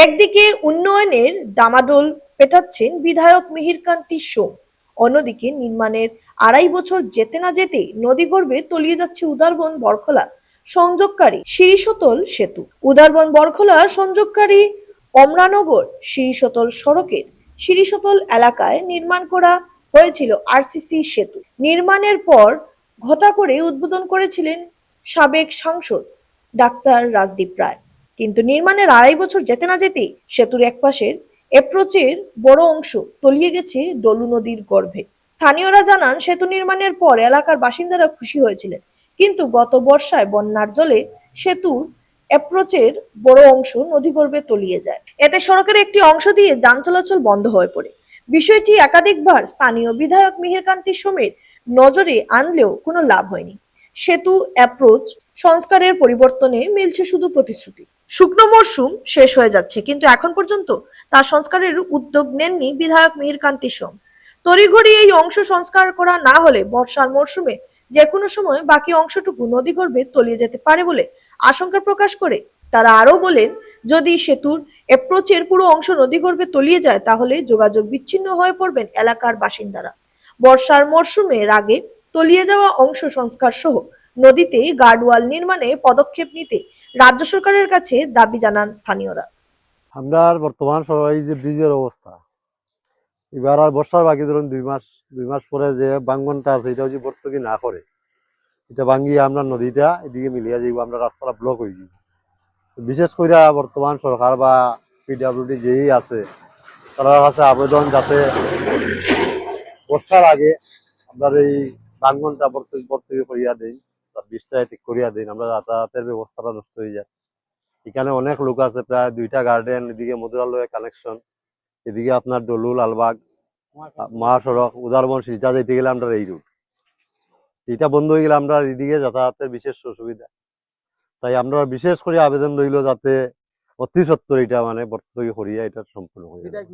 একদিকে উন্নয়নের ডামাডোল পেটাচ্ছেন বিধায়ক মিহিরকান্তি সোম, অন্যদিকে নির্মাণের 2.5 বছর যেতে না যেতে নদীগর্ভে তলিয়ে যাচ্ছে উদারবন বরখলা সংযোগকারী শিরিষতল সেতু। উদারবন বরখলা সংযোগকারী অমরানগর শিরিষতল সড়কের শিরিষতল এলাকায় নির্মাণ করা হয়েছিল আরসিসি সেতু। নির্মাণের পর ঘটা করে উদ্বোধন করেছিলেন সাবেক সাংসদ ডাক্তার রাজদীপ রায়। কিন্তু নির্মাণের 2.5 বছর যেতে না যেতেই সেতুর একপাশের এপ্রোচের বড় অংশ তলিয়ে গেছে ডলু নদীর গর্ভে। স্থানীয়রা জানান, সেতু নির্মাণের পর এলাকার বাসিন্দারা খুশি হয়েছিলেন, কিন্তু গত বর্ষায় বন্যার জলে সেতুর এপ্রোচের বড় অংশ নদীগর্ভে তলিয়ে যায়। এতে সড়কের একটি অংশ দিয়ে যান চলাচল বন্ধ হয়ে পড়ে। বিষয়টি একাধিকবার স্থানীয় বিধায়ক মিহিরকান্তি সোমের নজরে আনলেও কোনো লাভ হয়নি। সেতু অ্যাপ্রোচ সংস্কারের পরিবর্তনে মিলছে শুধু প্রতিশ্রুতি। শুকনো মরশুম শেষ হয়ে যাচ্ছে, কিন্তু এখন পর্যন্ত তা সংস্কারের উদ্যোগ নেননি বিধায়ক মিহিরকান্তি সোম। তড়িঘড়ি এই অংশ সংস্কার করা না হলে বর্ষার মরশুমে যে কোনো সময় বাকি অংশটুকু নদীগর্ভে তলিয়ে যেতে পারে বলে আশঙ্কা প্রকাশ করে তারা আরো বলেন, যদি সেতুর অ্যাপ্রোচের পুরো অংশ নদীগর্ভে তলিয়ে যায় তাহলে যোগাযোগ বিচ্ছিন্ন হয়ে পড়বেন এলাকার বাসিন্দারা। বর্ষার মরশুমের আগে তলিয়ে যাওয়া অংশ সংস্কার সহ নদীতে গার্ডওয়াল নির্মাণে পদক্ষেপ নিতে রাজ্য সরকারের কাছে দাবি জানান স্থানীয়রা। আমরা বর্তমান সবাই যে ব্রিজের অবস্থা, এবার আর বর্ষার বাকি ধরুন 2 মাস পরে যে ভাঙ্গনটা আছে এটা যদি ভর্তুকি না করে, এটা ভাঙ্গিয়ে আমরা নদীটা এদিকে মিলিয়ে যাইব, আমরা রাস্তাটা ব্লক হয়ে যাব। বিশেষ করে বর্তমান সরকার বা পিডব্লিউডি যেই আছে তারা কাছে আবেদন, যাতে বর্ষার আগে আপনার এই ভাঙ্গনটা ভর্তুকি করিয়া দেন, ব্রিজটা ঠিক করিয়া দেন, আমরা যাতায়াতের ব্যবস্থাটা নষ্ট হয়ে যায়। এখানে অনেক লোক আছে, প্রায় 2টা গার্ডেন, এদিকে মধুরালয় কানেকশন, এদিকে আপনার ডলু লালবাগ মহাসড়ক উদারবন শিলচা যেতে গেলে আমরা এই রুট, এটা বন্ধ হয়ে গেলে আমরা এদিকে যাতায়াতের বিশেষ অসুবিধা। তাই আমরা বিশেষ করে আবেদন রইল যাতে অতি সত্তর এটা মানে ভর্তুকি করিয়া এটা সম্পূর্ণ হয়ে যায়।